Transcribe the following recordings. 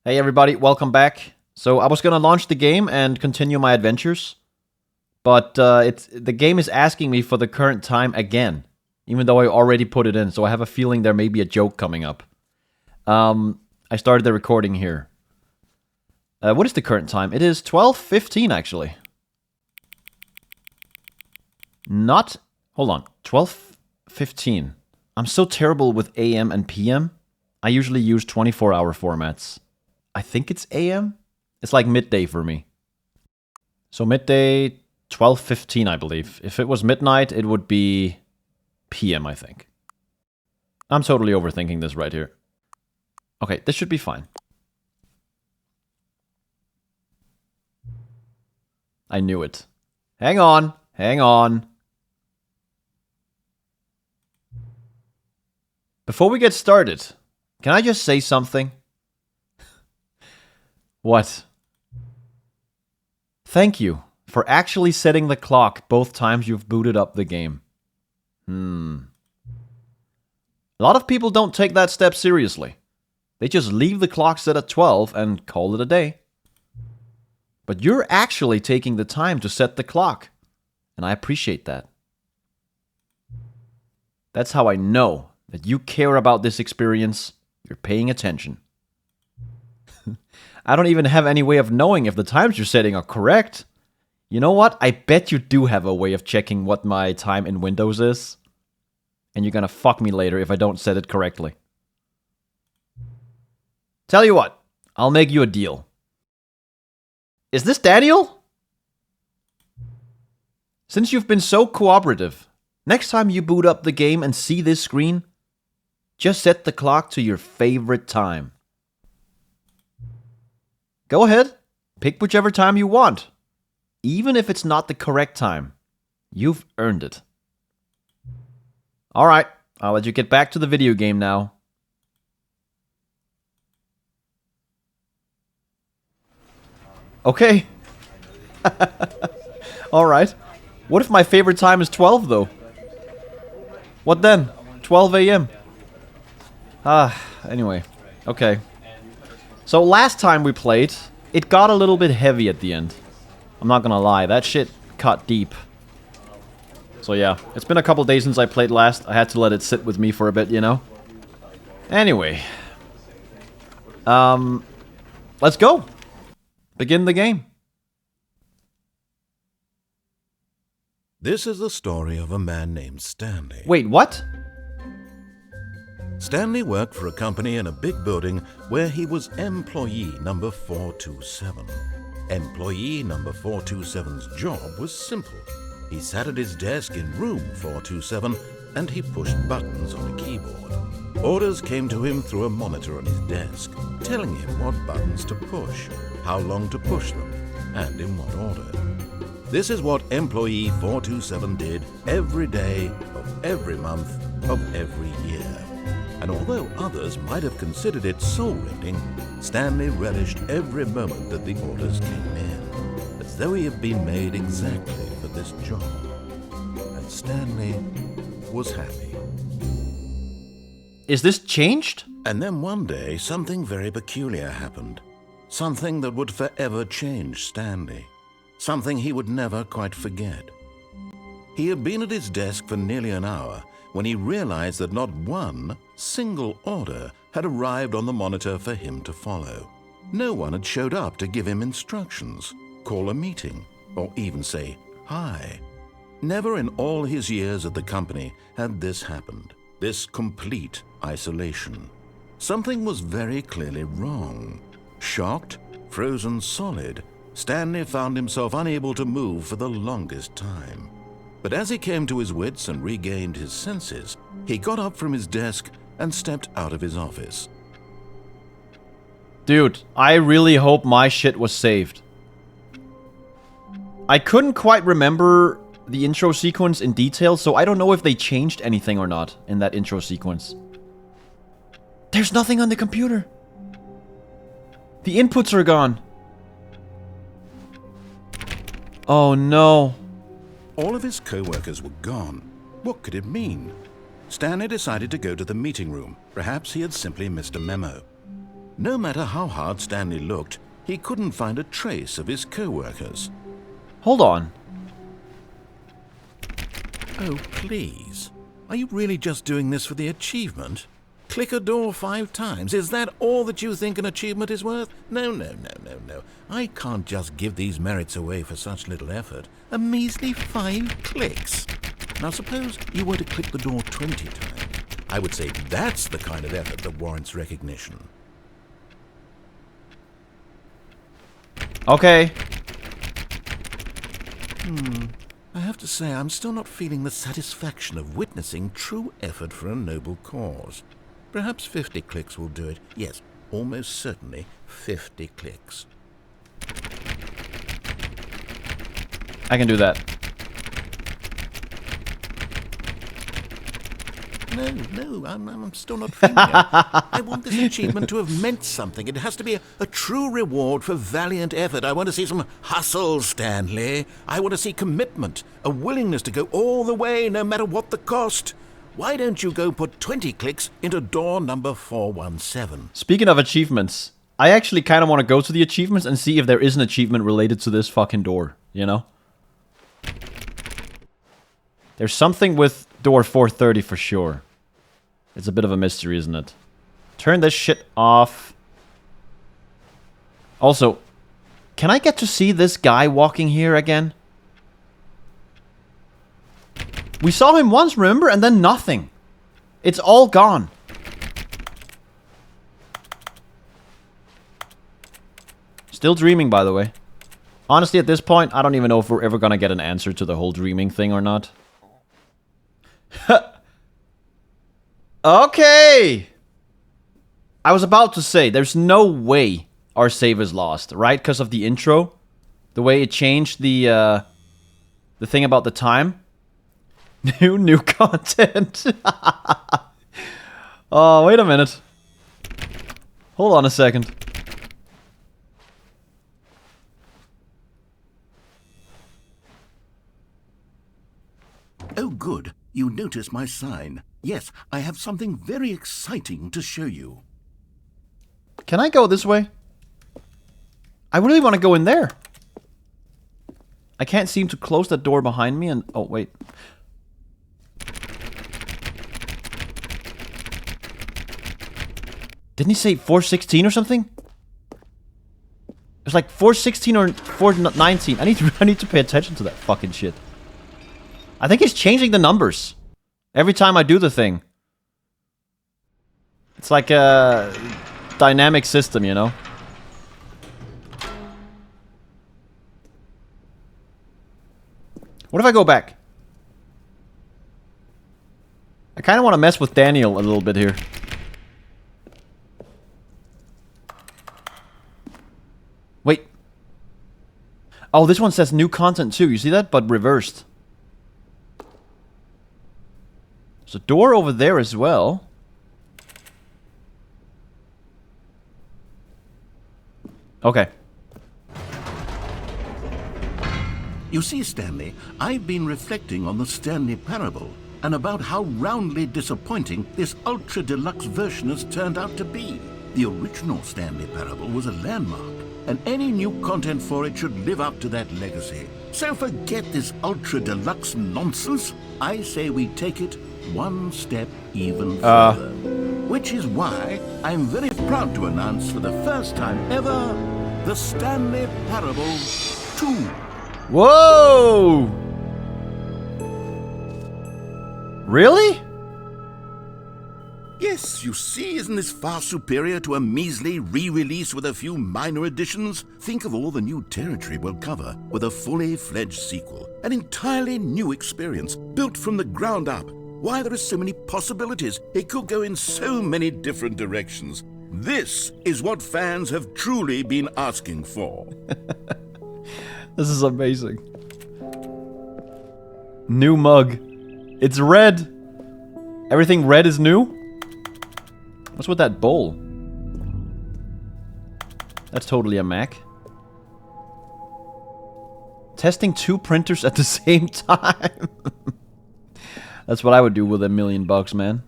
Hey everybody, welcome back. So I was gonna launch the game and continue my adventures, but the game is asking me for the current time again, even though I already put it in. So I have a feeling there may be a joke coming up. I started the recording here. What is the current time? It is 12:15 actually. Not. Hold on. 12:15. I'm so terrible with AM and PM. I usually use 24-hour formats. I think it's AM. It's like midday for me. So midday, 12:15, I believe. If it was midnight, it would be PM, I think. I'm totally overthinking this right here. Okay, this should be fine. I knew it. Hang on. Hang on. Before we get started, can I just say something? What? Thank you for actually setting the clock both times you've booted up the game. A lot of people don't take that step seriously. They just leave the clock set at 12 and call it a day. But you're actually taking the time to set the clock, and I appreciate that. That's how I know that you care about this experience. You're paying attention. I don't even have any way of knowing if the times you're setting are correct. You know what? I bet you do have a way of checking what my time in Windows is. And you're gonna fuck me later if I don't set it correctly. Tell you what, I'll make you a deal. Is this Daniel? Since you've been so cooperative, next time you boot up the game and see this screen, just set the clock to your favorite time. Go ahead, pick whichever time you want. Even if it's not the correct time, you've earned it. Alright, I'll let you get back to the video game now. Okay. Alright. What if my favorite time is 12 though? What then? 12 AM. Anyway. Okay. So last time we played, it got a little bit heavy at the end. I'm not gonna lie, that shit cut deep. So yeah, it's been a couple days since I played last. I had to let it sit with me for a bit, you know? Anyway. Let's go. Begin the game. This is the story of a man named Stanley. Wait, what? Stanley worked for a company in a big building where he was employee number 427. Employee number 427's job was simple. He sat at his desk in room 427 and he pushed buttons on a keyboard. Orders came to him through a monitor on his desk, telling him what buttons to push, how long to push them, and in what order. This is what employee 427 did every day of every month of every year. And although others might have considered it soul-rending, Stanley relished every moment that the orders came in, as though he had been made exactly for this job. And Stanley was happy. Is this changed? And then one day, something very peculiar happened. Something that would forever change Stanley. Something he would never quite forget. He had been at his desk for nearly an hour when he realized that not one single order had arrived on the monitor for him to follow. No one had showed up to give him instructions, call a meeting, or even say hi. Never in all his years at the company had this happened, this complete isolation. Something was very clearly wrong. Shocked, frozen solid, Stanley found himself unable to move for the longest time. But as he came to his wits and regained his senses, he got up from his desk and stepped out of his office. Dude, I really hope my shit was saved. I couldn't quite remember the intro sequence in detail, so I don't know if they changed anything or not in that intro sequence. There's nothing on the computer. The inputs are gone. Oh no. All of his co-workers were gone. What could it mean? Stanley decided to go to the meeting room. Perhaps he had simply missed a memo. No matter how hard Stanley looked, he couldn't find a trace of his co-workers. Hold on. Oh, please. Are you really just doing this for the achievement? Click a door 5 times. Is that all that you think an achievement is worth? No. I can't just give these merits away for such little effort. A measly 5 clicks. Now suppose you were to click the door 20 times. I would say that's the kind of effort that warrants recognition. Okay. I have to say, I'm still not feeling the satisfaction of witnessing true effort for a noble cause. Perhaps 50 clicks will do it. Yes, almost certainly 50 clicks. I can do that. No, I'm still not feeling it. I want this achievement to have meant something. It has to be a true reward for valiant effort. I want to see some hustle, Stanley. I want to see commitment, a willingness to go all the way, no matter what the cost. Why don't you go put 20 clicks into door number 417? Speaking of achievements, I actually kind of want to go to the achievements and see if there is an achievement related to this fucking door, you know? There's something with door 430 for sure. It's a bit of a mystery, isn't it? Turn this shit off. Also, can I get to see this guy walking here again? We saw him once, remember? And then nothing. It's all gone. Still dreaming, by the way. Honestly, at this point, I don't even know if we're ever gonna get an answer to the whole dreaming thing or not. Okay! I was about to say, there's no way our save is lost, right? Because of the intro. The way it changed the thing about the time. New content. Oh, wait a minute. Hold on a second. Oh, good. You notice my sign. Yes, I have something very exciting to show you. Can I go this way? I really want to go in there. I can't seem to close that door behind me and... Oh, wait. Didn't he say 416 or something? It's like 416 or 419. I need to pay attention to that fucking shit. I think he's changing the numbers every time I do the thing. It's like a dynamic system, you know? What if I go back? I kind of want to mess with Daniel a little bit here. Wait. Oh, this one says new content too. You see that? But reversed. There's a door over there as well. Okay. You see, Stanley, I've been reflecting on the Stanley Parable and about how roundly disappointing this ultra-deluxe version has turned out to be. The original Stanley Parable was a landmark, and any new content for it should live up to that legacy. So forget this ultra-deluxe nonsense. I say we take it one step even further. Which is why I'm very proud to announce for the first time ever, the Stanley Parable 2. Whoa! Really? Yes, you see, isn't this far superior to a measly re-release with a few minor additions? Think of all the new territory we'll cover with a fully fledged sequel. An entirely new experience, built from the ground up. Why, there are so many possibilities. It could go in so many different directions. This is what fans have truly been asking for. This is amazing. New mug. It's red. Everything red is new? What's with that bowl? That's totally a Mac. Testing 2 printers at the same time. That's what I would do with $1 million, man.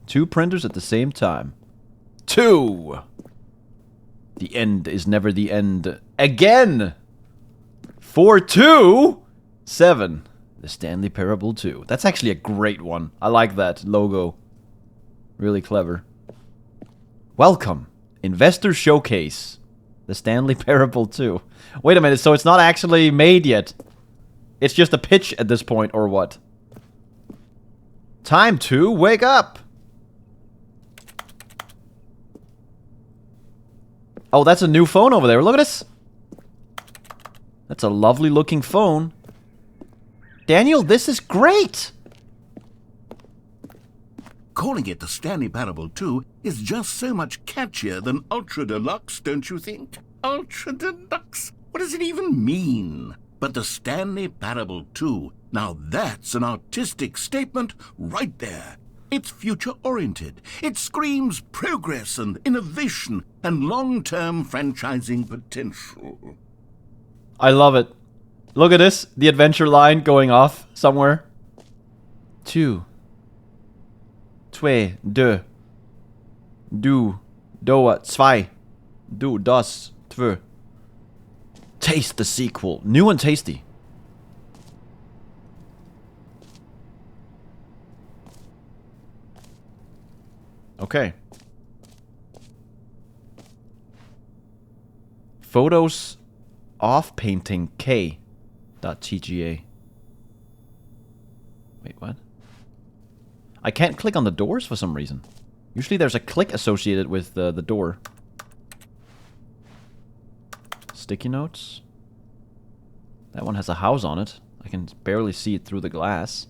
2 printers at the same time. 2! The end is never the end. Again! 427. The Stanley Parable 2. That's actually a great one. I like that logo. Really clever. Welcome. Investor Showcase. The Stanley Parable 2. Wait a minute, so it's not actually made yet. It's just a pitch at this point, or what? Time to wake up! Oh, that's a new phone over there. Look at this. That's a lovely looking phone. Daniel, this is great! Calling it the Stanley Parable 2 is just so much catchier than Ultra Deluxe, don't you think? Ultra Deluxe? What does it even mean? But the Stanley Parable 2, now that's an artistic statement right there. It's future-oriented. It screams progress and innovation and long-term franchising potential. I love it. Look at this. The adventure line going off somewhere. 2. 2. Du. Du. Doa. 2. Du. Das. 2. Taste the sequel. New and tasty. Okay. Photos off painting K.tga. Wait, what? I can't click on the doors for some reason. Usually there's a click associated with the door. Sticky notes. That one has a house on it. I can barely see it through the glass.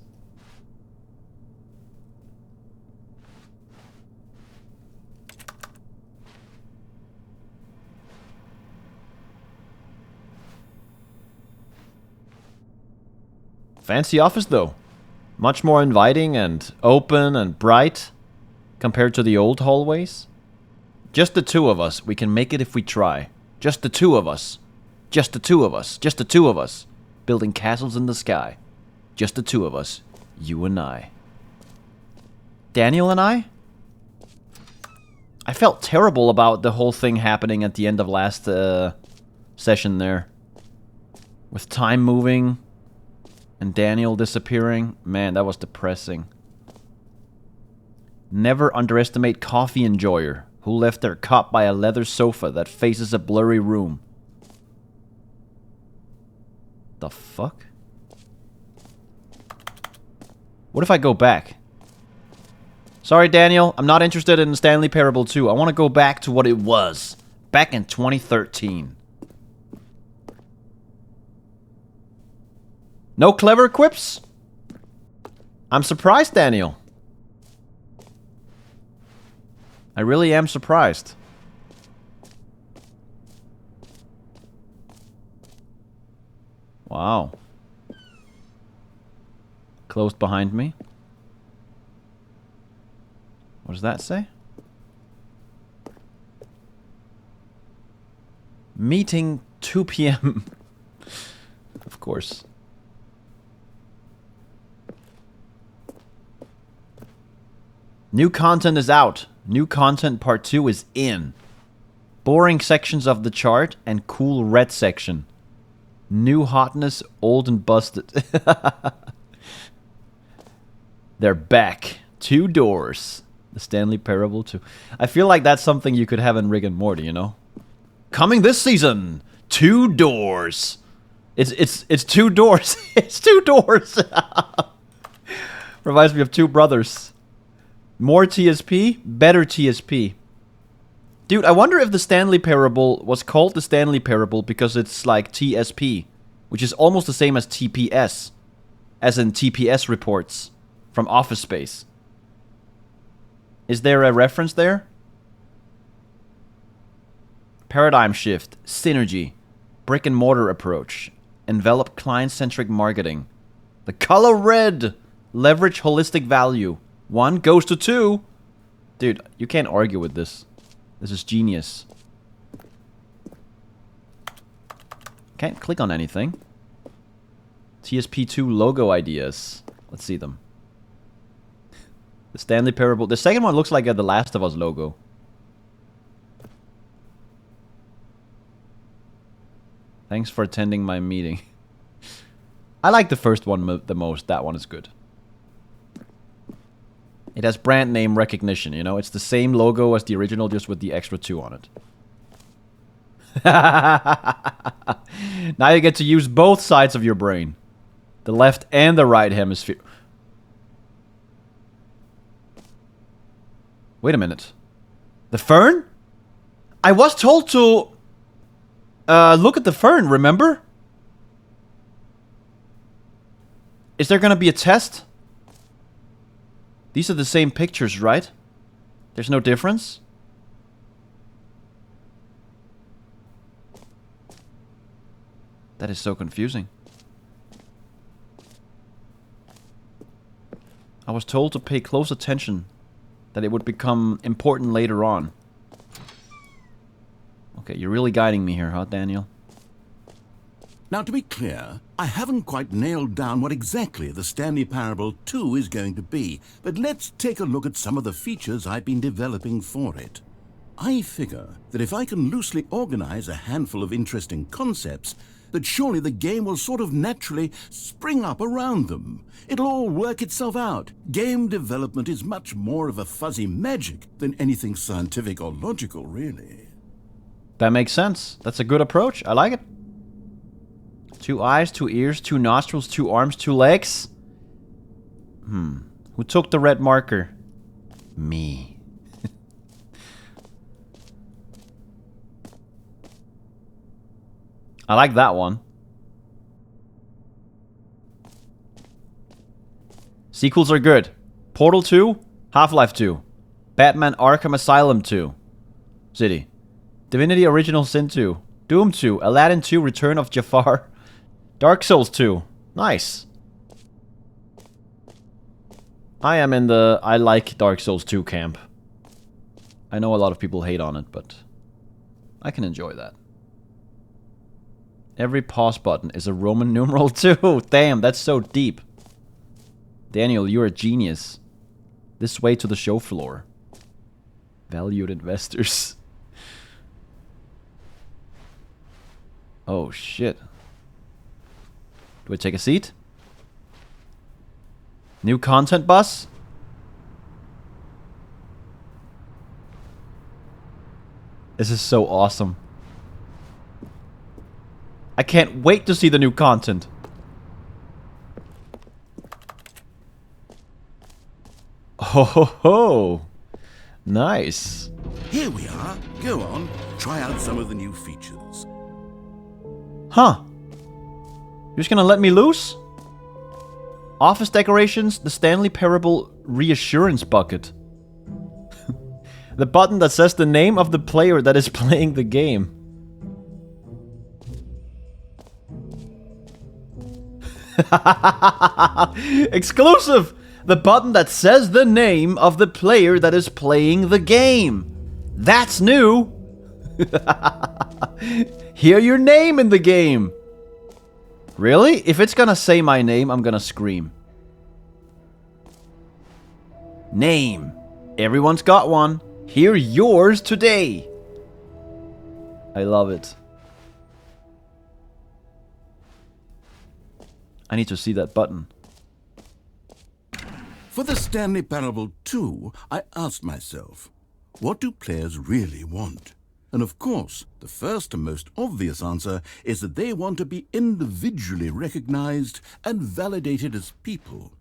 Fancy office though. Much more inviting and open and bright compared to the old hallways. Just the two of us. We can make it if we try. Just the two of us. Just the two of us. Just the two of us. Building castles in the sky. Just the two of us. You and I. Daniel and I? I felt terrible about the whole thing happening at the end of last session there. With time moving and Daniel disappearing. Man, that was depressing. Never underestimate coffee enjoyer who left their cup by a leather sofa that faces a blurry room. The fuck? What if I go back? Sorry, Daniel. I'm not interested in Stanley Parable 2. I want to go back to what it was. Back in 2013. No clever quips? I'm surprised, Daniel. I really am surprised. Wow. Closed behind me. What does that say? Meeting 2 p.m. Of course. New content is out. New content part 2 is in. Boring sections of the chart and cool red section. New hotness, old and busted. They're back. 2 doors. The Stanley Parable 2. I feel like that's something you could have in Rick and Morty, you know? Coming this season. 2 doors. It's 2 doors. It's 2 doors. Reminds me of 2 brothers. More TSP, better TSP. Dude, I wonder if the Stanley Parable was called the Stanley Parable because it's like TSP, which is almost the same as TPS, as in TPS reports from Office Space. Is there a reference there? Paradigm shift, synergy, brick and mortar approach, envelop client-centric marketing. The color red, leverage holistic value. 1 goes to 2. Dude, you can't argue with this. This is genius. Can't click on anything. TSP2 logo ideas. Let's see them. The Stanley Parable. The second one looks like the Last of Us logo. Thanks for attending my meeting. I like the first one the most. That one is good. It has brand name recognition, you know? It's the same logo as the original, just with the extra 2 on it. Now you get to use both sides of your brain. The left and the right hemisphere. Wait a minute. The fern? I was told to look at the fern, remember? Is there gonna be a test? These are the same pictures, right? There's no difference? That is so confusing. I was told to pay close attention, that it would become important later on. Okay, you're really guiding me here, huh, Daniel? Now, to be clear, I haven't quite nailed down what exactly the Stanley Parable 2 is going to be, but let's take a look at some of the features I've been developing for it. I figure that if I can loosely organize a handful of interesting concepts, that surely the game will sort of naturally spring up around them. It'll all work itself out. Game development is much more of a fuzzy magic than anything scientific or logical, really. That makes sense. That's a good approach. I like it. 2 eyes, 2 ears, 2 nostrils, 2 arms, 2 legs. Who took the red marker? Me. I like that one. Sequels are good. Portal 2, Half-Life 2, Batman Arkham Asylum 2, City, Divinity Original Sin 2, Doom 2, Aladdin 2, Return of Jafar, Dark Souls 2. Nice. I am in the I like Dark Souls 2 camp. I know a lot of people hate on it, but I can enjoy that. Every pause button is a Roman numeral too. Damn, that's so deep. Daniel, you're a genius. This way to the show floor. Valued investors. Oh shit. Do I take a seat? New content bus? This is so awesome. I can't wait to see the new content. Oh ho ho. Nice. Here we are. Go on, try out some of the new features. Huh. You're just gonna let me loose? Office decorations, the Stanley Parable reassurance bucket. The button that says the name of the player that is playing the game. Exclusive! The button that says the name of the player that is playing the game. That's new! Hear your name in the game! Really? If it's gonna say my name, I'm gonna scream. Name. Everyone's got one. Hear yours today. I love it. I need to see that button. For the Stanley Parable 2, I asked myself, what do players really want? And of course, the first and most obvious answer is that they want to be individually recognized and validated as people.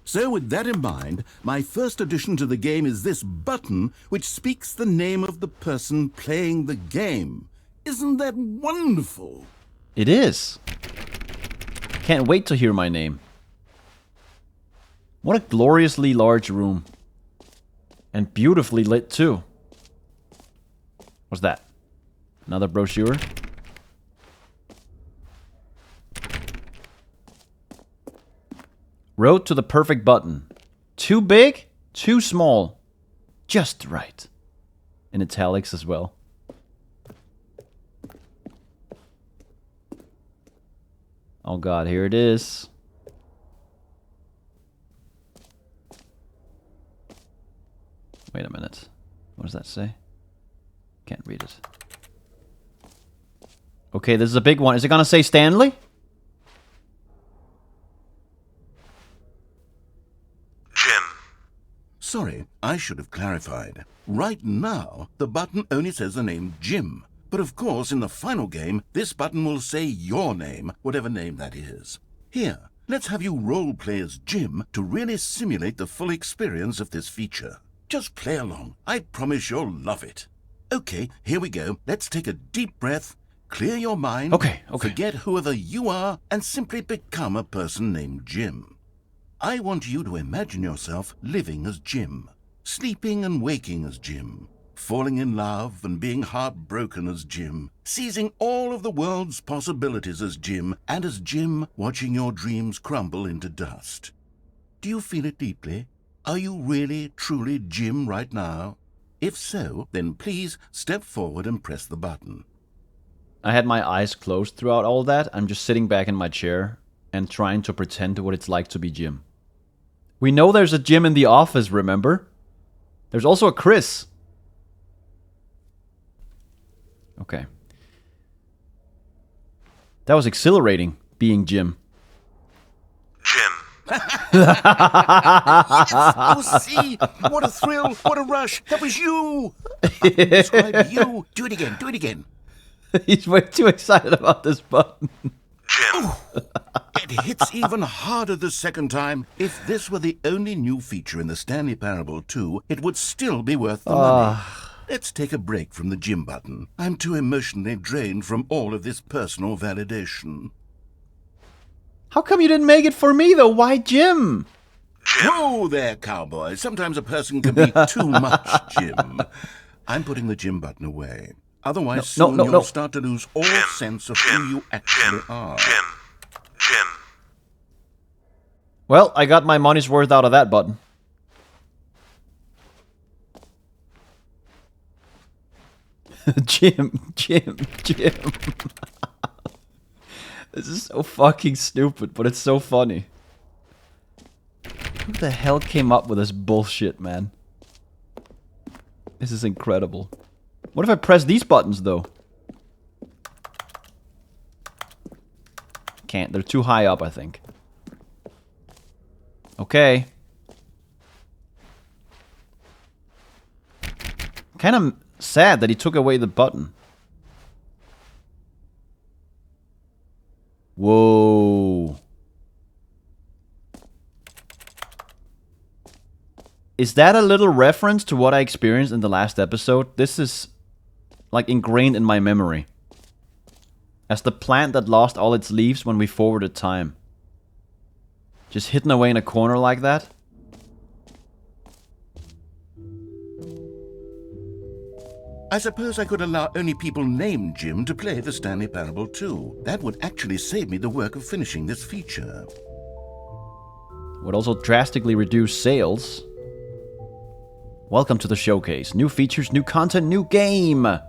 So with that in mind, my first addition to the game is this button which speaks the name of the person playing the game. Isn't that wonderful? It is. Can't wait to hear my name. What a gloriously large room. And beautifully lit too. What's that? Another brochure? Road to the perfect button. Too big? Too small? Just right. In italics as well. Oh god, here it is. Wait a minute. What does that say? Can't read it. Okay, this is a big one. Is it gonna say Stanley? Jim. Sorry, I should have clarified. Right now, the button only says the name Jim. But of course, in the final game, this button will say your name, whatever name that is. Here, let's have you role-play as Jim to really simulate the full experience of this feature. Just play along. I promise you'll love it. Okay, here we go. Let's take a deep breath, clear your mind, Okay. forget whoever you are, and simply become a person named Jim. I want you to imagine yourself living as Jim, sleeping and waking as Jim, falling in love and being heartbroken as Jim, seizing all of the world's possibilities as Jim, and as Jim watching your dreams crumble into dust. Do you feel it deeply? Are you really, truly Jim right now? If so, then please step forward and press the button. I had my eyes closed throughout all that. I'm just sitting back in my chair and trying to pretend what it's like to be Jim. We know there's a Jim in the office, remember? There's also a Chris. Okay. That was exhilarating, being Jim. Jim. Oh, see? What a thrill, what a rush. That was you. Describe you. Do it again. He's way too excited about this button. Jim. It hits even harder the second time. If this were the only new feature in the Stanley Parable 2, it would still be worth the money. Let's take a break from the Jim button. I'm too emotionally drained from all of this personal validation. How come you didn't make it for me, though? Why Jim? Whoa there, cowboy. Sometimes a person can be too much Jim. I'm putting the Jim button away. Otherwise, soon you'll start to lose all sense of who you actually are. Jim. Well, I got my money's worth out of that button. Jim. This is so fucking stupid, but it's so funny. Who the hell came up with this bullshit, man? This is incredible. What if I press these buttons, though? Can't. They're too high up, I think. Okay. Kind of sad that he took away the button. Whoa. Is that a little reference to what I experienced in the last episode? This is like ingrained in my memory. As the plant that lost all its leaves when we forwarded time. Just hidden away in a corner like that. I suppose I could allow only people named Jim to play the Stanley Parable 2. That would actually save me the work of finishing this feature. Would also drastically reduce sales. Welcome to the showcase. New features, new content, new game! I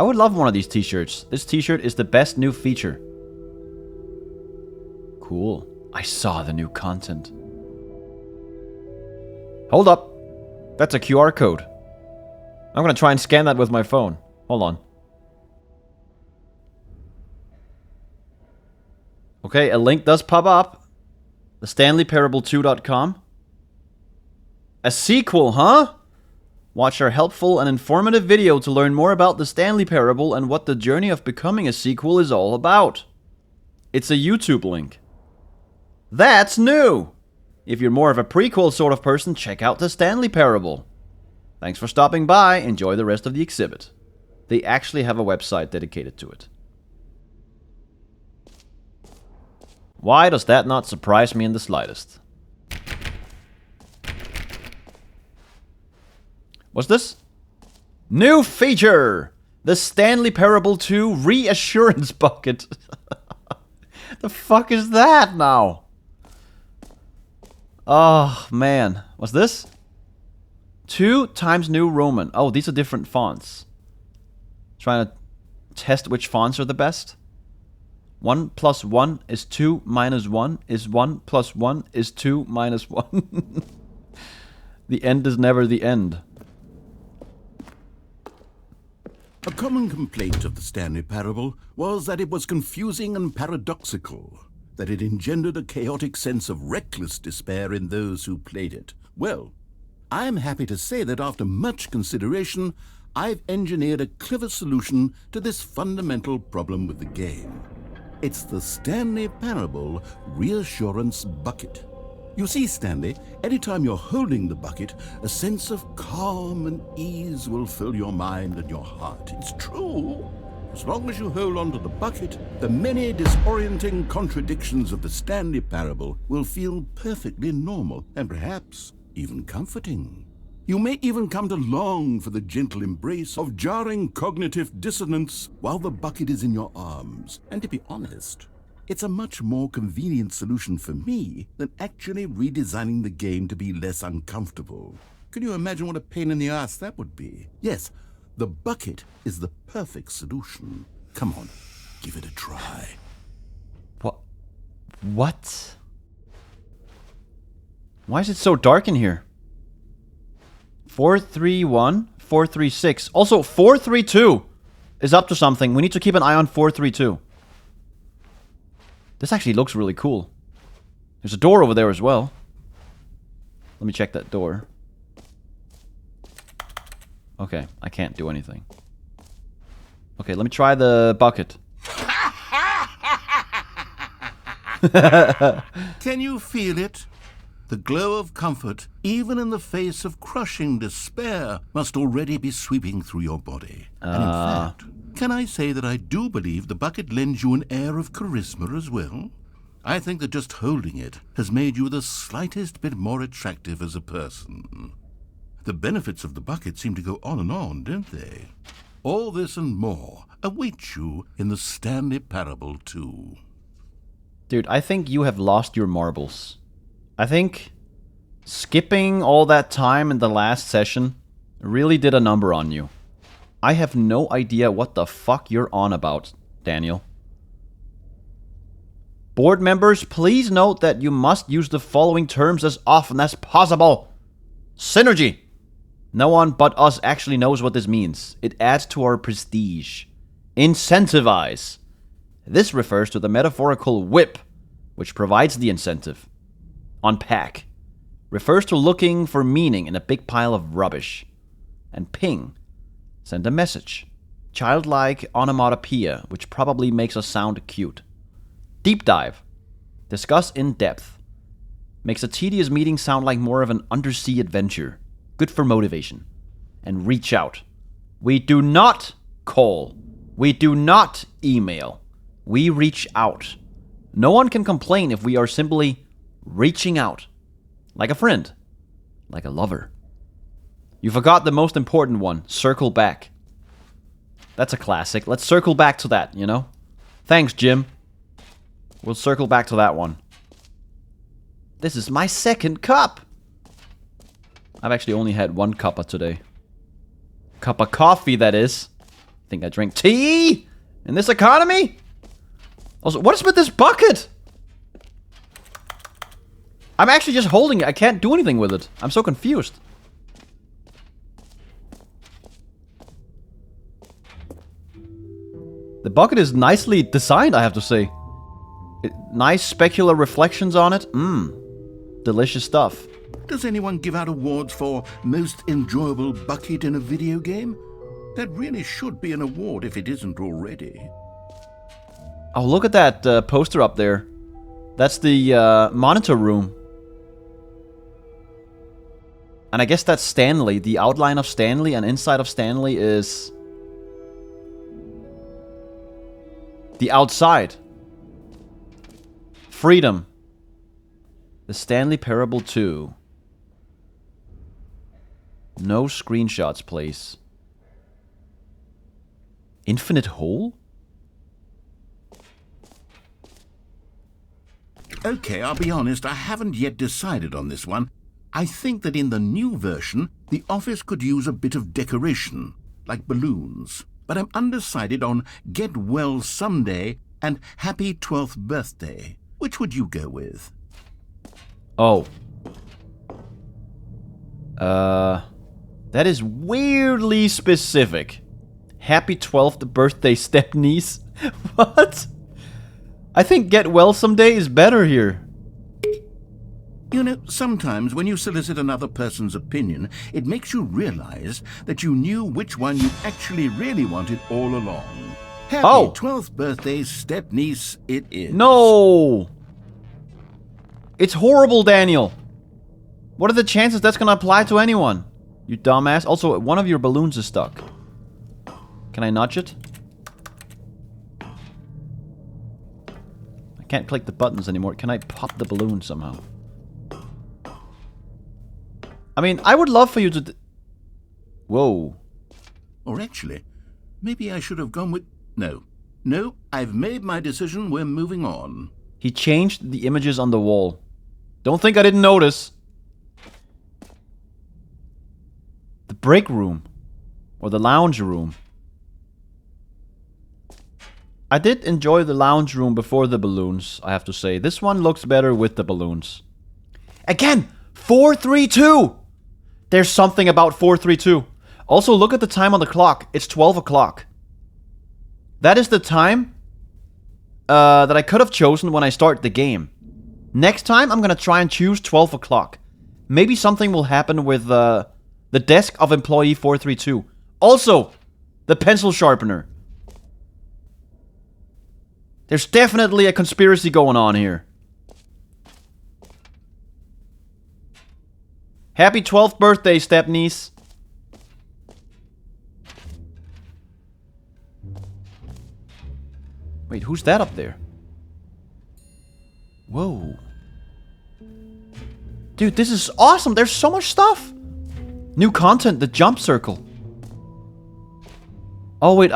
would love one of these t-shirts. This t-shirt is the best new feature. Cool. I saw the new content. Hold up. That's a QR code. I'm gonna try and scan that with my phone. Hold on. Okay, a link does pop up. The StanleyParable2.com. A sequel, huh? Watch our helpful and informative video to learn more about the Stanley Parable and what the journey of becoming a sequel is all about. It's a YouTube link. That's new! If you're more of a prequel sort of person, check out the Stanley Parable. Thanks for stopping by. Enjoy the rest of the exhibit. They actually have a website dedicated to it. Why does that not surprise me in the slightest? What's this? New feature! The Stanley Parable 2 Reassurance Bucket. The fuck is that now? Oh, man. What's this? 2 times New Roman. Oh, these are different fonts. Trying to test which fonts are the best. 1 plus 1 is 2 minus 1 is 1 plus 1 is 2 minus 1. The end is never the end. A common complaint of the Stanley Parable was that it was confusing and paradoxical, that it engendered a chaotic sense of reckless despair in those who played it. Well, I'm happy to say that after much consideration, I've engineered a clever solution to this fundamental problem with the game. It's the Stanley Parable Reassurance Bucket. You see, Stanley, anytime you're holding the bucket, a sense of calm and ease will fill your mind and your heart. It's true. As long as you hold on to the bucket, the many disorienting contradictions of the Stanley Parable will feel perfectly normal and perhaps even comforting. You may even come to long for the gentle embrace of jarring cognitive dissonance while the bucket is in your arms. And to be honest, it's a much more convenient solution for me than actually redesigning the game to be less uncomfortable. Can you imagine what a pain in the ass that would be? Yes, the bucket is the perfect solution. Come on, give it a try. What? Why is it so dark in here? 431, 436. Also, 432 is up to something. We need to keep an eye on 432. This actually looks really cool. There's a door over there as well. Let me check that door. Okay, I can't do anything. Okay, let me try the bucket. Can you feel it? The glow of comfort, even in the face of crushing despair, must already be sweeping through your body. And in fact, can I say that I do believe the bucket lends you an air of charisma as well? I think that just holding it has made you the slightest bit more attractive as a person. The benefits of the bucket seem to go on, don't they? All this and more await you in the Stanley Parable 2. Dude, I think you have lost your marbles. I think skipping all that time in the last session really did a number on you. I have no idea what the fuck you're on about, Daniel. Board members, please note that you must use the following terms as often as possible. Synergy. No one but us actually knows what this means. It adds to our prestige. Incentivize. This refers to the metaphorical whip, which provides the incentive. Unpack refers to looking for meaning in a big pile of rubbish. And ping, send a message. Childlike onomatopoeia, which probably makes us sound cute. Deep dive, discuss in depth. Makes a tedious meeting sound like more of an undersea adventure. Good for motivation. And reach out. We do not call. We do not email. We reach out. No one can complain if we are simply reaching out. Like a friend. Like a lover. You forgot the most important one. Circle back. That's a classic. Let's circle back to that, you know? Thanks, Jim. We'll circle back to that one. This is my second cup. I've actually only had one cuppa today. Cup of coffee, that is. Think I drink tea in this economy? Also, what is with this bucket? I'm actually just holding it. I can't do anything with it. I'm so confused. The bucket is nicely designed, I have to say. Nice specular reflections on it. Delicious stuff. Does anyone give out awards for most enjoyable bucket in a video game? That really should be an award if it isn't already. Oh, look at that poster up there. That's the monitor room. And I guess that's Stanley. The outline of Stanley and inside of Stanley is the outside. Freedom. The Stanley Parable 2. No screenshots, please. Infinite hole? Okay, I'll be honest, I haven't yet decided on this one. I think that in the new version, the office could use a bit of decoration, like balloons. But I'm undecided on Get Well Someday and Happy 12th Birthday. Which would you go with? Oh. That is weirdly specific. Happy 12th birthday, step-niece. What? I think get well someday is better here. You know, sometimes when you solicit another person's opinion, it makes you realize that you knew which one you actually really wanted all along. Happy 12th birthday, step-niece, it is. No! It's horrible, Daniel. What are the chances that's gonna apply to anyone? You dumbass. Also, one of your balloons is stuck. Can I nudge it? I can't click the buttons anymore. Can I pop the balloon somehow? I mean, I would love for you to... Whoa. Or actually, maybe I should have gone with... No, I've made my decision. We're moving on. He changed the images on the wall. Don't think I didn't notice. The break room. Or the lounge room. I did enjoy the lounge room before the balloons, I have to say. This one looks better with the balloons. Again! 432! There's something about 432. Also, look at the time on the clock. It's 12 o'clock. That is the time that I could have chosen when I start the game. Next time, I'm gonna try and choose 12 o'clock. Maybe something will happen with the desk of employee 432. Also, the pencil sharpener. There's definitely a conspiracy going on here. Happy 12th birthday, step-niece. Wait, who's that up there? Whoa. Dude, this is awesome. There's so much stuff. New content, the jump circle. Oh, wait,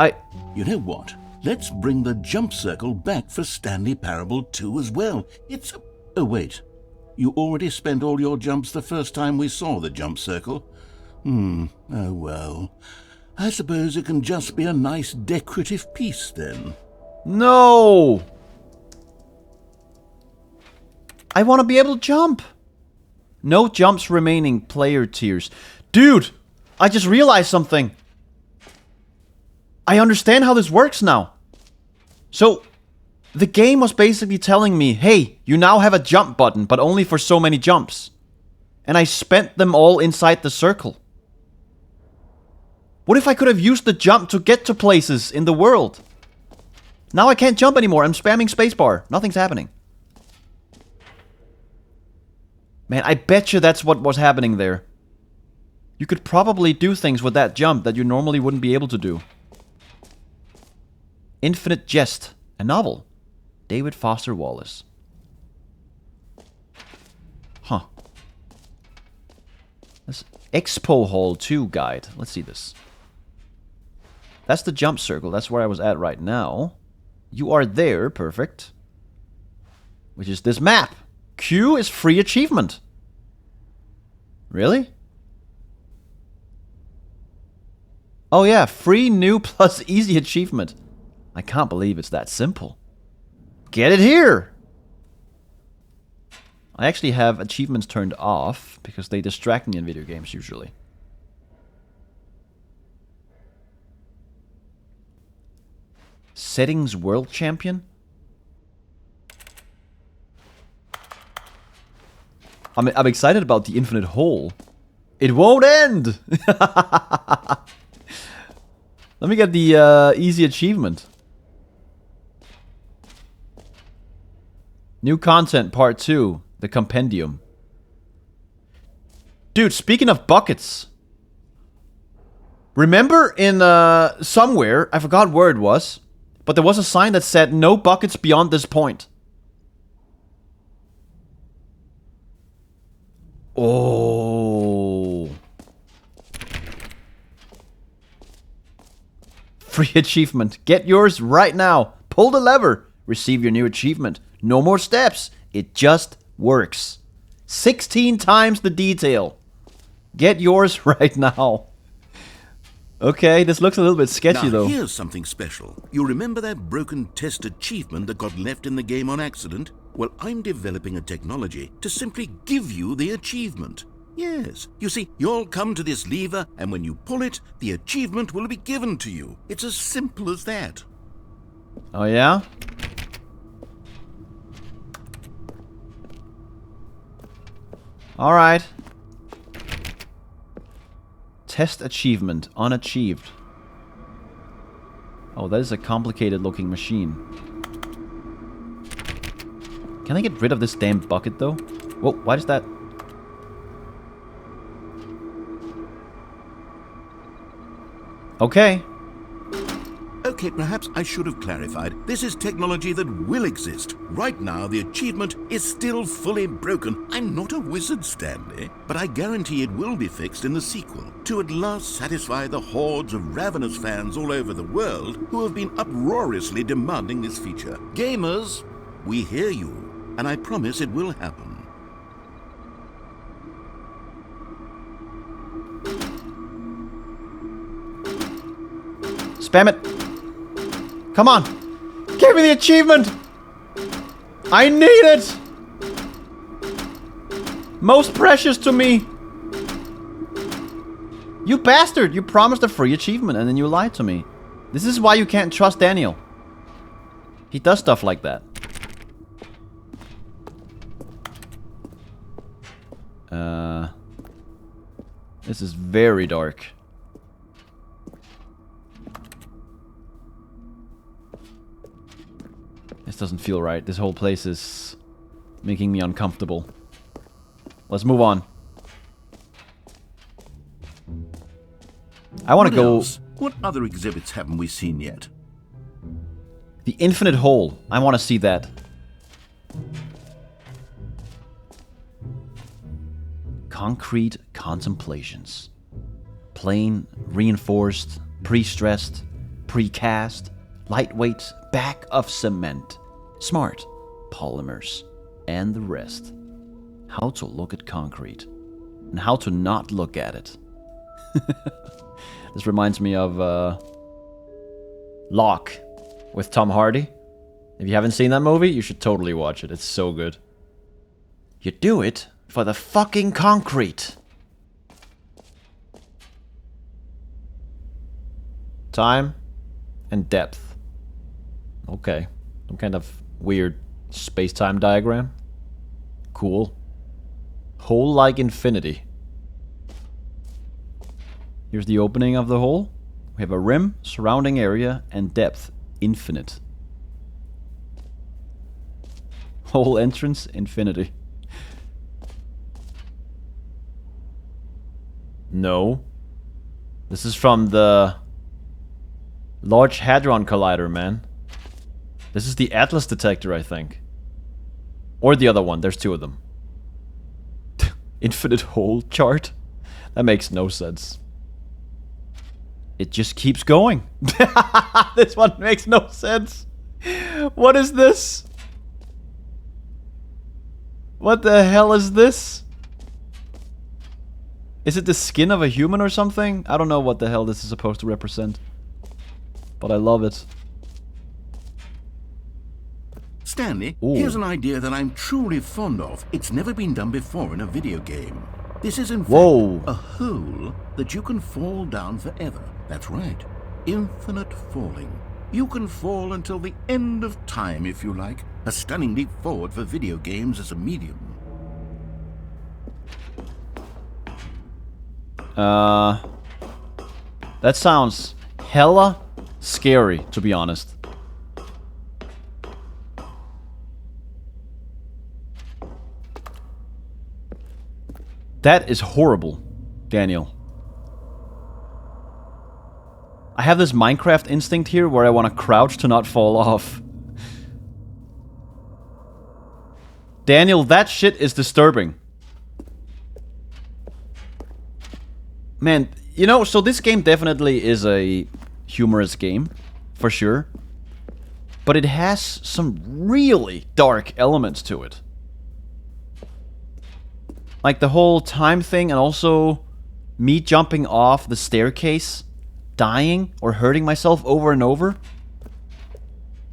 You know what? Let's bring the jump circle back for Stanley Parable 2 as well. It's... Oh, wait. You already spent all your jumps the first time we saw the jump circle. Oh well. I suppose it can just be a nice decorative piece then. No! I want to be able to jump. No jumps remaining, player tiers. Dude, I just realized something. I understand how this works now. So, the game was basically telling me, hey, you now have a jump button, but only for so many jumps. And I spent them all inside the circle. What if I could have used the jump to get to places in the world? Now I can't jump anymore. I'm spamming spacebar. Nothing's happening. Man, I bet you that's what was happening there. You could probably do things with that jump that you normally wouldn't be able to do. Infinite Jest, a novel. David Foster Wallace. Huh. This Expo Hall 2 guide. Let's see this. That's the jump circle. That's where I was at right now. You are there. Perfect. Which is this map. Q is free achievement. Really? Oh yeah, free new plus easy achievement. I can't believe it's that simple. Get it here! I actually have achievements turned off because they distract me in video games usually. Settings World Champion? I'm excited about the infinite hole. It won't end! Let me get the easy achievement. New content part 2. The compendium. Dude, speaking of buckets. Remember in somewhere, I forgot where it was, but there was a sign that said no buckets beyond this point. Oh. Free achievement. Get yours right now. Pull the lever. Receive your new achievement. No more steps. It just works. 16 times the detail. Get yours right now. Okay, this looks a little bit sketchy though. Here's something special. You remember that broken test achievement that got left in the game on accident? Well, I'm developing a technology to simply give you the achievement. Yes. You see, you'll come to this lever, and when you pull it, the achievement will be given to you. It's as simple as that. Oh, yeah? Alright. Test achievement unachieved. Oh, that is a complicated looking machine. Can I get rid of this damn bucket though? Whoa, why is that? Okay. Okay, perhaps I should have clarified. This is technology that will exist. Right now, the achievement is still fully broken. I'm not a wizard, Stanley, but I guarantee it will be fixed in the sequel to at last satisfy the hordes of ravenous fans all over the world who have been uproariously demanding this feature. Gamers, we hear you, and I promise it will happen. Spam it. Come on! Give me the achievement! I need it! Most precious to me! You bastard! You promised a free achievement and then you lied to me. This is why you can't trust Daniel. He does stuff like that. This is very dark. This doesn't feel right. This whole place is making me uncomfortable. Let's move on. I want to go... What other exhibits haven't we seen yet? The infinite hole. I want to see that. Concrete contemplations. Plain, reinforced, pre-stressed, precast, lightweight, back of cement, smart, polymers, and the rest. How to look at concrete, and how to not look at it. This reminds me of Locke with Tom Hardy. If you haven't seen that movie, you should totally watch it. It's so good. You do it for the fucking concrete. Time and depth. Okay. Some kind of weird space-time diagram. Cool. Hole like infinity. Here's the opening of the hole. We have a rim, surrounding area, and depth. Infinite. Hole entrance, infinity. No. This is from the Large Hadron Collider, man. This is the Atlas detector, I think. Or the other one. There's two of them. Infinite hole chart? That makes no sense. It just keeps going. This one makes no sense. What is this? What the hell is this? Is it the skin of a human or something? I don't know what the hell this is supposed to represent. But I love it. Stanley, Ooh. Here's an idea that I'm truly fond of. It's never been done before in a video game. This is in fact a hole that you can fall down forever. That's right. Infinite falling. You can fall until the end of time if you like. A stunning leap forward for video games as a medium. That sounds hella scary, to be honest. That is horrible, Daniel. I have this Minecraft instinct here where I want to crouch to not fall off. Daniel, that shit is disturbing. Man, you know, so this game definitely is a humorous game, for sure. But it has some really dark elements to it. Like the whole time thing, and also me jumping off the staircase, dying or hurting myself over and over.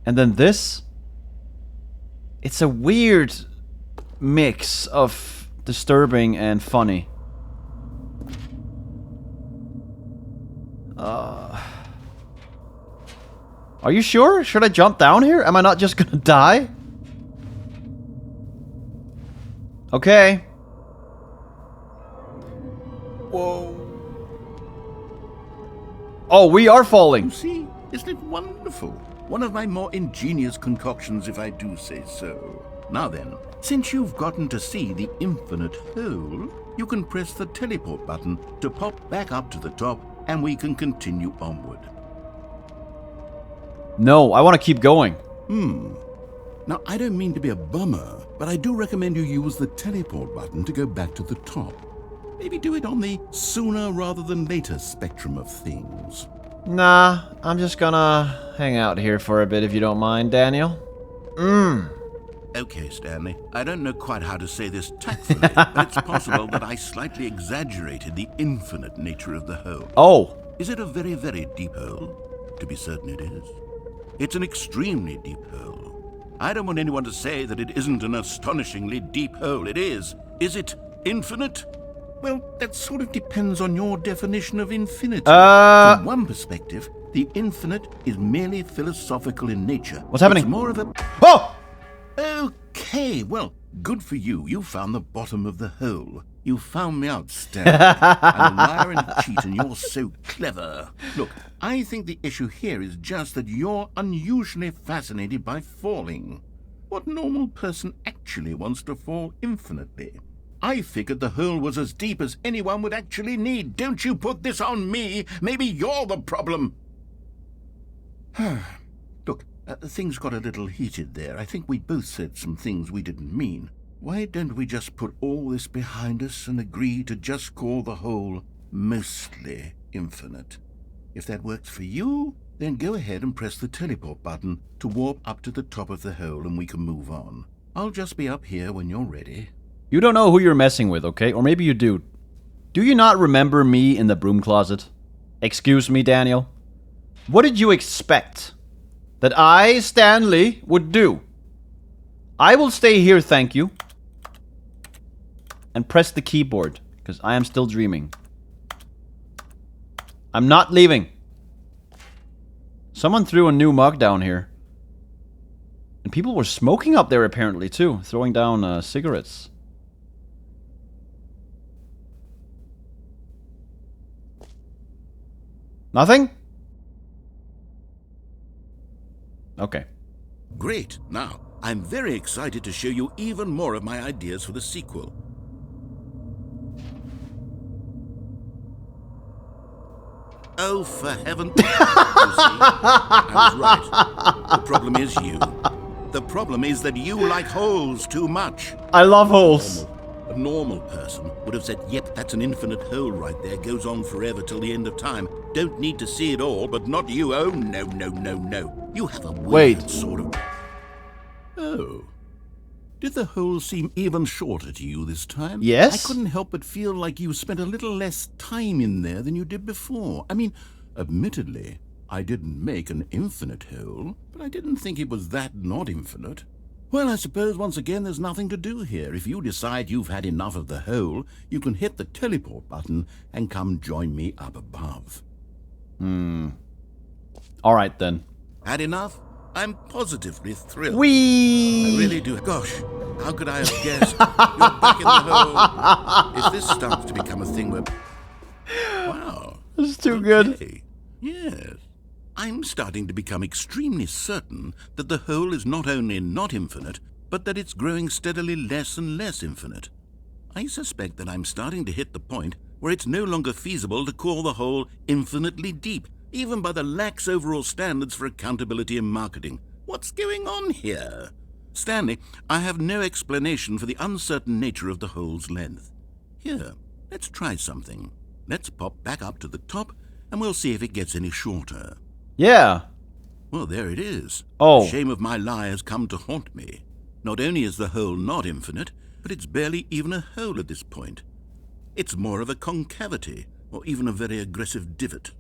And then this. It's a weird mix of disturbing and funny. Are you sure? Should I jump down here? Am I not just gonna die? Okay. Whoa. Oh, we are falling. See, isn't it wonderful? One of my more ingenious concoctions, if I do say so. Now then, since you've gotten to see the infinite hole, you can press the teleport button to pop back up to the top, and we can continue onward. No, I want to keep going. Now, I don't mean to be a bummer, but I do recommend you use the teleport button to go back to the top. Maybe do it on the sooner rather than later spectrum of things. Nah, I'm just gonna hang out here for a bit if you don't mind, Daniel. Okay, Stanley, I don't know quite how to say this tactfully, but it's possible that I slightly exaggerated the infinite nature of the hole. Oh. Is it a very, very deep hole? To be certain it is. It's an extremely deep hole. I don't want anyone to say that it isn't an astonishingly deep hole. It is. Is it infinite? Well, that sort of depends on your definition of infinity. From one perspective, the infinite is merely philosophical in nature. What's happening? It's more of a... Oh! Okay, well, good for you. You found the bottom of the hole. You found me out, Stanley. I'm a liar and a cheat, and you're so clever. Look, I think the issue here is just that you're unusually fascinated by falling. What normal person actually wants to fall infinitely? I figured the hole was as deep as anyone would actually need. Don't you put this on me. Maybe you're the problem. Look, things got a little heated there. I think we both said some things we didn't mean. Why don't we just put all this behind us and agree to just call the hole mostly infinite? If that works for you, then go ahead and press the teleport button to warp up to the top of the hole and we can move on. I'll just be up here when you're ready. You don't know who you're messing with, okay? Or maybe you do. Do you not remember me in the broom closet? Excuse me, Daniel. What did you expect that I, Stanley, would do? I will stay here, thank you. And press the keyboard, because I am still dreaming. I'm not leaving. Someone threw a new mug down here. And people were smoking up there apparently too, throwing down cigarettes. Nothing? Okay. Great. Now, I'm very excited to show you even more of my ideas for the sequel. Oh, for heaven... You see, I was right. The problem is you. The problem is that you like holes too much. I love holes. A normal person would have said, yep, that's an infinite hole right there, goes on forever till the end of time. Don't need to see it all, but not you. Oh, no, no, no, no. You have a weird sort of... Oh. Did the hole seem even shorter to you this time? Yes. I couldn't help but feel like you spent a little less time in there than you did before. I mean, admittedly, I didn't make an infinite hole, but I didn't think it was that not infinite. Well, I suppose once again there's nothing to do here. If you decide you've had enough of the hole, you can hit the teleport button and come join me up above. All right, then. Had enough? I'm positively thrilled. Whee! I really do. Gosh, how could I have guessed? You're back in the hole. If this starts to become a thing where... Wow. This is too good. Okay. Yes. I'm starting to become extremely certain that the hole is not only not infinite, but that it's growing steadily less and less infinite. I suspect that I'm starting to hit the point where it's no longer feasible to call the hole infinitely deep, even by the lax overall standards for accountability and marketing. What's going on here? Stanley, I have no explanation for the uncertain nature of the hole's length. Here, let's try something. Let's pop back up to the top, and we'll see if it gets any shorter. Yeah. Well, there it is. Oh. The shame of my lie has come to haunt me. Not only is the hole not infinite, but it's barely even a hole at this point. It's more of a concavity, or even a very aggressive divot.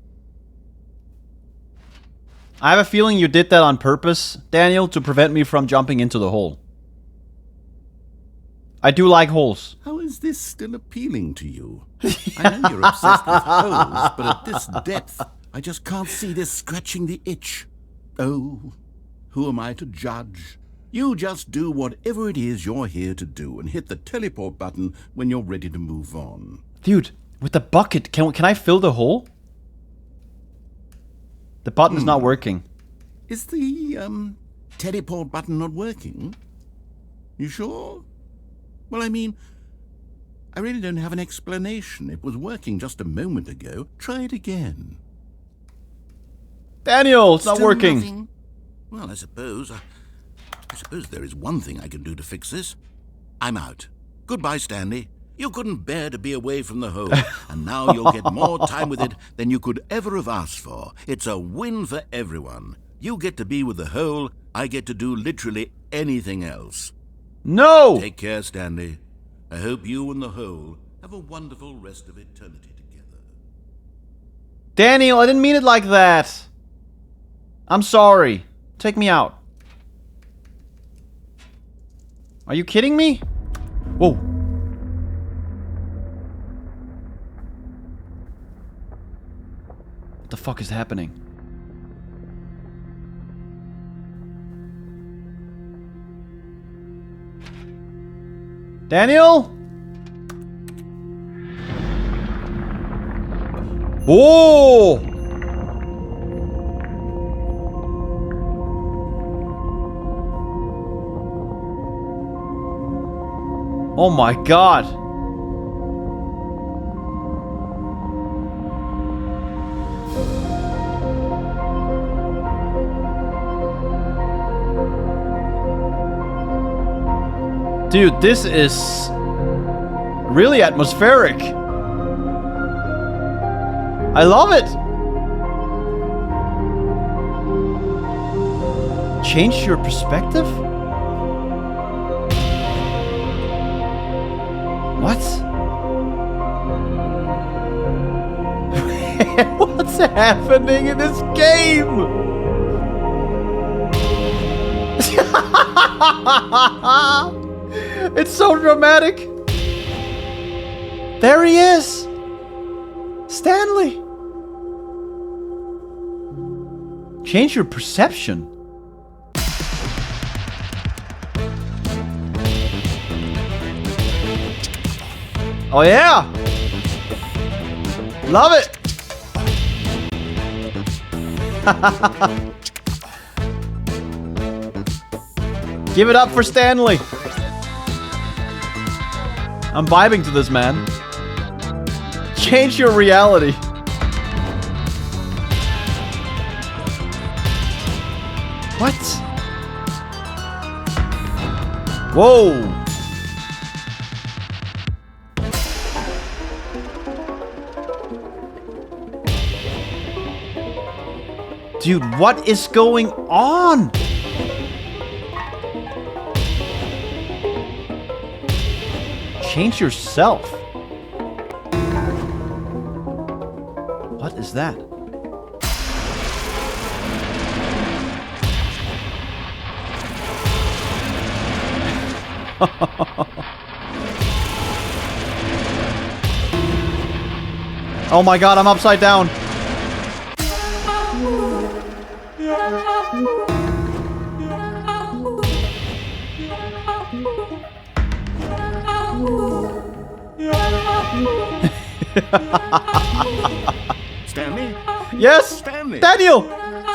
I have a feeling you did that on purpose, Daniel, to prevent me from jumping into the hole. I do like holes. How is this still appealing to you? I know you're obsessed with holes, but at this depth, I just can't see this scratching the itch. Oh, who am I to judge? You just do whatever it is you're here to do and hit the teleport button when you're ready to move on. Dude, with the bucket, can I fill the hole? The button's not working. Is the, teleport button not working? You sure? Well, I mean, I really don't have an explanation. It was working just a moment ago. Try it again. Daniel, it's not Still working. nothing? Well, I suppose there is one thing I can do to fix this. I'm out. Goodbye, Stanley. You couldn't bear to be away from the hole, and now you'll get more time with it than you could ever have asked for. It's a win for everyone. You get to be with the hole, I get to do literally anything else. No! Take care, Stanley. I hope you and the hole have a wonderful rest of eternity together. Daniel, I didn't mean it like that. I'm sorry. Take me out. Are you kidding me? Whoa. What the fuck is happening? Daniel? Whoa! Oh my god! Dude, this is really atmospheric. I love it. Change your perspective? What? What's happening in this game? It's so dramatic. There he is. Stanley. Change your perception. Oh yeah. Love it. Give it up for Stanley. I'm vibing to this, man. Change your reality. What? Whoa. Dude, what is going on? Change yourself. What is that? Oh my god, I'm upside down. Stanley? Yes? Stanley! Daniel!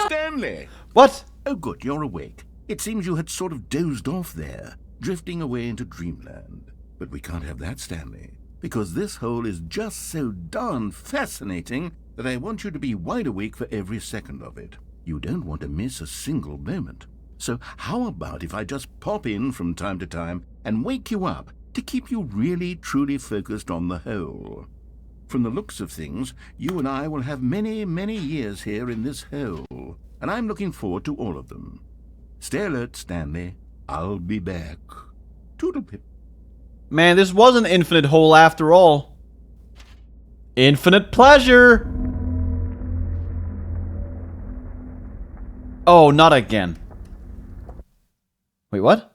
Stanley! What? Oh, good, you're awake. It seems you had sort of dozed off there, drifting away into dreamland. But we can't have that, Stanley, because this hole is just so darn fascinating that I want you to be wide awake for every second of it. You don't want to miss a single moment. So how about if I just pop in from time to time and wake you up to keep you really, truly focused on the hole? From the looks of things, you and I will have many, many years here in this hole, and I'm looking forward to all of them. Stay alert, Stanley. I'll be back. Toodlepip. Man, this was an infinite hole after all. Infinite pleasure! Oh, not again. Wait, what?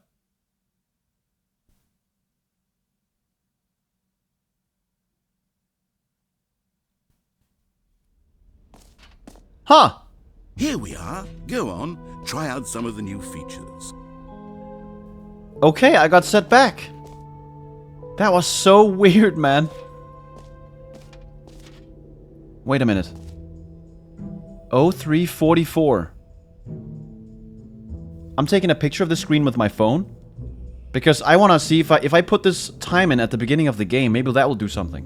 Huh. Here we are. Go on, try out some of the new features. Okay, I got set back. That was so weird, man. Wait a minute. 0344. I'm taking a picture of the screen with my phone. Because I want to see if I put this time in at the beginning of the game, maybe that will do something.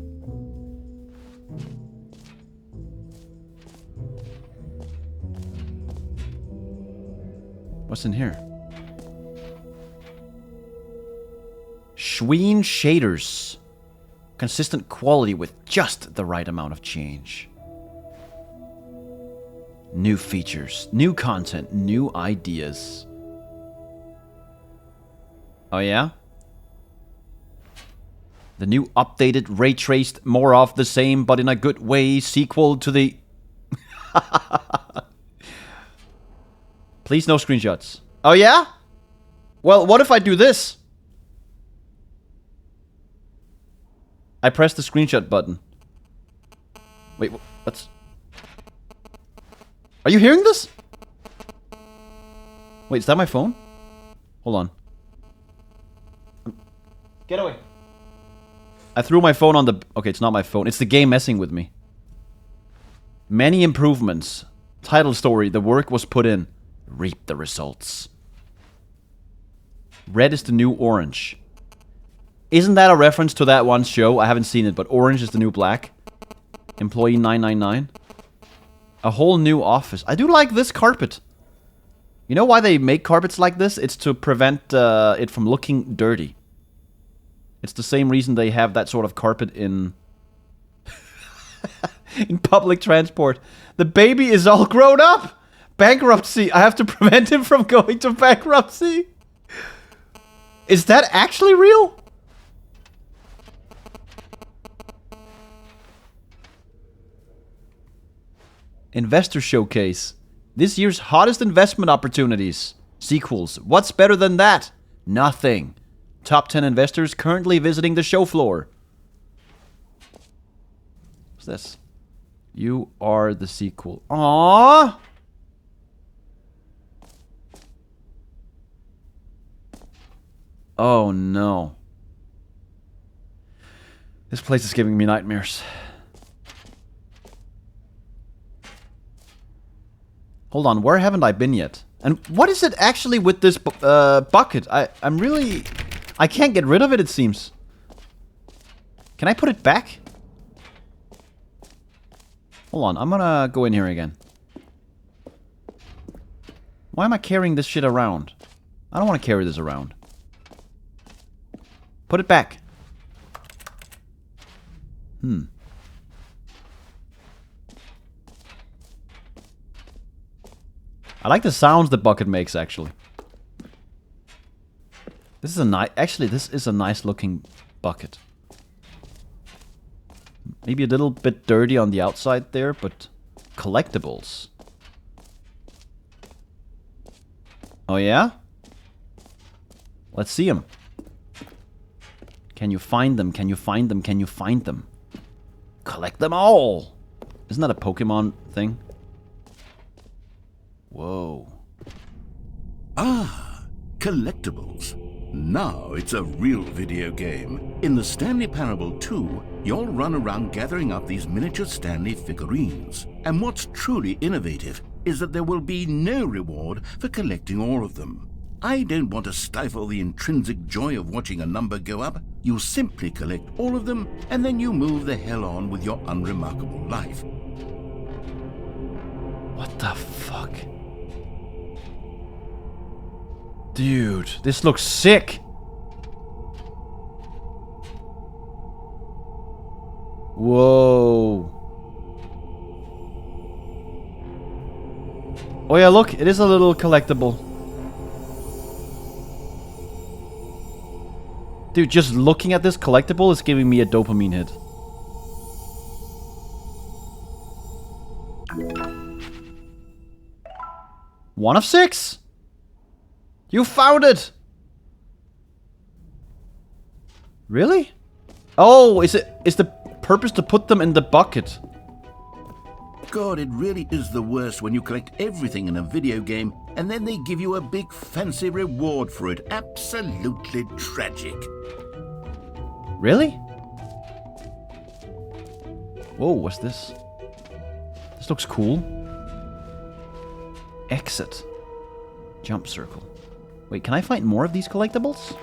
What's in here? Schween shaders. Consistent quality with just the right amount of change. New features, new content, new ideas. Oh yeah? The new updated, ray-traced, more of the same, but in a good way, sequel to the... Please no screenshots. Oh yeah? Well, what if I do this? I press the screenshot button. Wait, what's... Are you hearing this? Wait, is that my phone? Hold on. Get away. I threw my phone on the... Okay, it's not my phone. It's the game messing with me. Many improvements. Title story. The work was put in. Reap the results. Red is the new orange. Isn't that a reference to that one show? I haven't seen it, but orange is the new black. Employee 999. A whole new office. I do like this carpet. You know why they make carpets like this? It's to prevent it from looking dirty. It's the same reason they have that sort of carpet in... in public transport. The baby is all grown up! Bankruptcy! I have to prevent him from going to bankruptcy! Is that actually real? Investor Showcase. This year's hottest investment opportunities. Sequels. What's better than that? Nothing. Top 10 investors currently visiting the show floor. What's this? You are the sequel. Aww! Oh no. This place is giving me nightmares. Hold on, where haven't I been yet? And what is it actually with this bucket? I'm really... I can't get rid of it, it seems. Can I put it back? Hold on, I'm gonna go in here again. Why am I carrying this shit around? I don't want to carry this around. Put it back. I like the sounds the bucket makes, actually. This is a nice... Actually, this is a nice looking bucket. Maybe a little bit dirty on the outside there, but... Collectibles. Oh yeah? Let's see them. Can you find them? Can you find them? Can you find them? Collect them all! Isn't that a Pokemon thing? Whoa. Ah, collectibles. Now it's a real video game. In the Stanley Parable 2, you'll run around gathering up these miniature Stanley figurines. And what's truly innovative is that there will be no reward for collecting all of them. I don't want to stifle the intrinsic joy of watching a number go up. You simply collect all of them, and then you move the hell on with your unremarkable life. What the fuck? Dude, this looks sick. Whoa. Oh yeah, look, it is a little collectible. Dude, just looking at this collectible is giving me a dopamine hit. One of 6? You found it! Really? Oh, is the purpose to put them in the bucket? God, it really is the worst when you collect everything in a video game and then they give you a big fancy reward for it. Absolutely tragic. Really? Whoa, what's this? This looks cool. Exit. Jump circle. Wait, can I find more of these collectibles?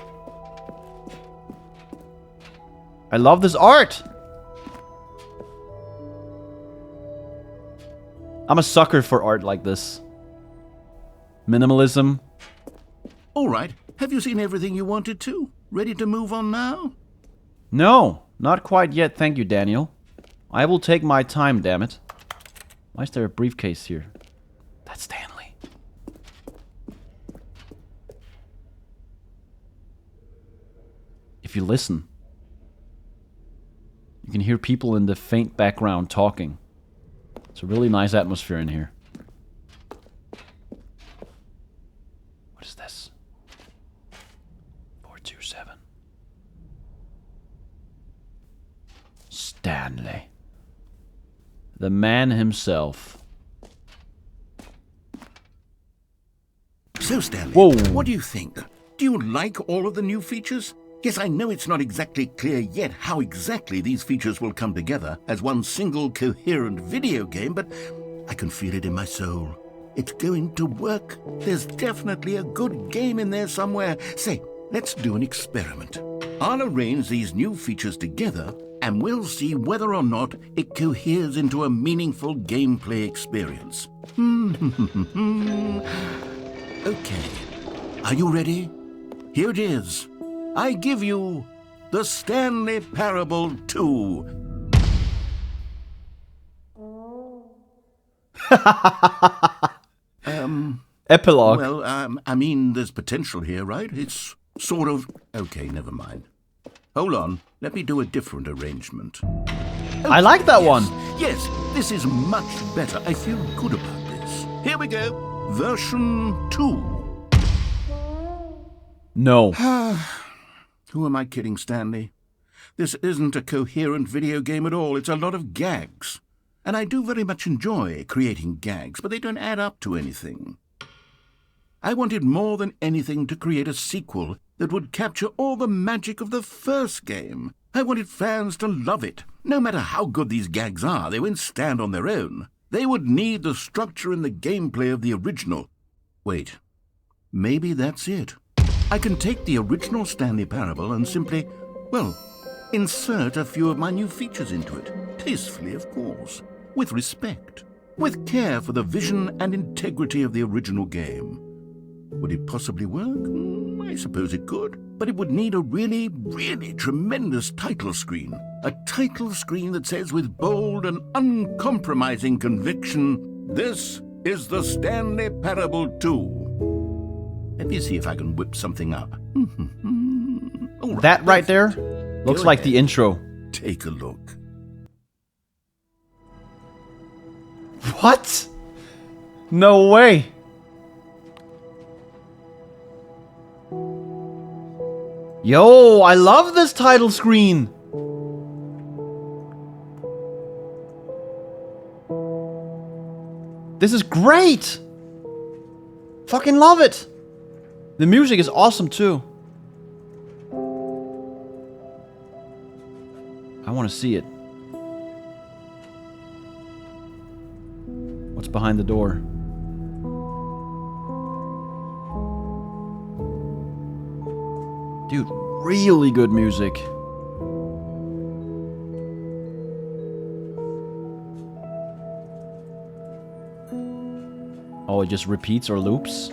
I love this art! I'm a sucker for art like this. Minimalism. All right, have you seen everything you wanted to? Ready to move on now? No, not quite yet, thank you, Daniel. I will take my time, damn it. Why is there a briefcase here? That's Stanley. If you listen, you can hear people in the faint background talking. It's a really nice atmosphere in here. What is this? 427. Stanley. The man himself. So, Stanley, Whoa. what do you think? Do you like all of the new features? Yes, I know it's not exactly clear yet how exactly these features will come together as one single coherent video game, but I can feel it in my soul. It's going to work. There's definitely a good game in there somewhere. Say, let's do an experiment. I'll arrange these new features together, and we'll see whether or not it coheres into a meaningful gameplay experience. Okay. Are you ready? Here it is. I give you the Stanley Parable 2. Epilogue. Well, I mean, there's potential here, right? It's sort of... Okay, never mind. Hold on. Let me do a different arrangement. I like that one. Yes, this is much better. I feel good about this. Here we go. Version 2. No. Who am I kidding, Stanley? This isn't a coherent video game at all. It's a lot of gags. And I do very much enjoy creating gags, but they don't add up to anything. I wanted more than anything to create a sequel that would capture all the magic of the first game. I wanted fans to love it. No matter how good these gags are, they won't stand on their own. They would need the structure and the gameplay of the original. Wait, maybe that's it. I can take the original Stanley Parable and simply, well, insert a few of my new features into it. Tastefully, of course. With respect. With care for the vision and integrity of the original game. Would it possibly work? I suppose it could. But it would need a really, really tremendous title screen. A title screen that says with bold and uncompromising conviction, "This is the Stanley Parable 2. Let me see if I can whip something up. All right, That right there looks Go like ahead. the intro. Take a look. What? No way. Yo, I love this title screen. This is great. Fucking love it. The music is awesome too. I want to see it. What's behind the door? Dude, really good music. Oh, it just repeats or loops?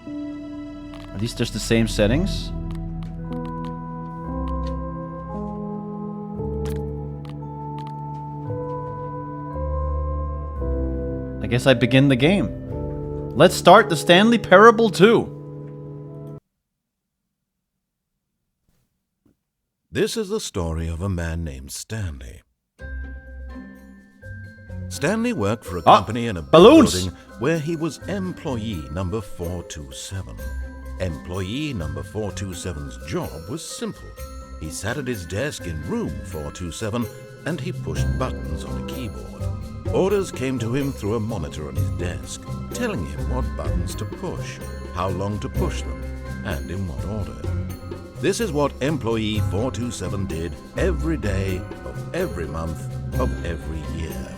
Are these just the same settings? I guess I begin the game. Let's start the Stanley Parable 2. This is the story of a man named Stanley. Stanley worked for a company in a big balloons! building where he was employee number 427. Employee number 427's job was simple. He sat at his desk in room 427 and he pushed buttons on a keyboard. Orders came to him through a monitor on his desk, telling him what buttons to push, how long to push them, and in what order. This is what employee 427 did every day of every month of every year.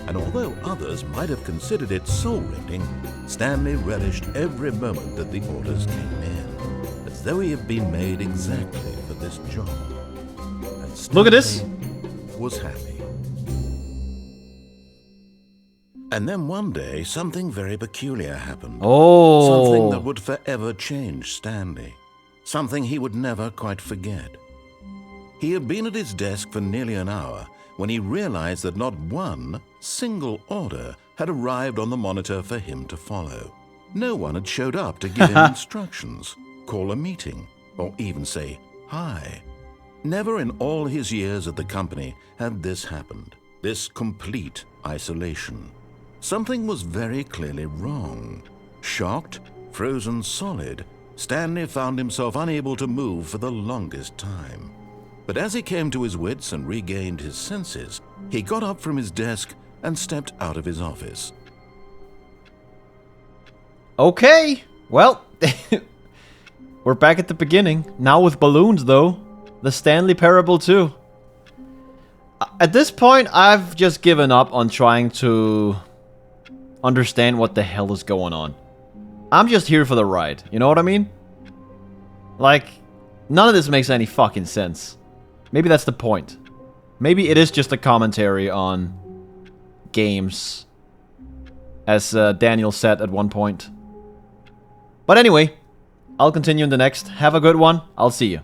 And although others might have considered it soul-rending, Stanley relished every moment that the orders came in, as though he had been made exactly for this job. And Stanley Look at this. was happy. And then one day, something very peculiar happened. Oh. Something that would forever change Stanley. Something he would never quite forget. He had been at his desk for nearly an hour when he realized that not one single order had arrived on the monitor for him to follow. No one had showed up to give him instructions, call a meeting, or even say hi. Never in all his years at the company had this happened, this complete isolation. Something was very clearly wrong. Shocked, frozen solid, Stanley found himself unable to move for the longest time. But as he came to his wits and regained his senses, he got up from his desk and stepped out of his office. Okay, well, we're back at the beginning. Now with balloons, though. The Stanley Parable too. At this point, I've just given up on trying to understand what the hell is going on. I'm just here for the ride, you know what I mean? Like, none of this makes any fucking sense. Maybe that's the point. Maybe it is just a commentary on games, as Daniel said at one point. But anyway, I'll continue in the next. Have a good one. I'll see you.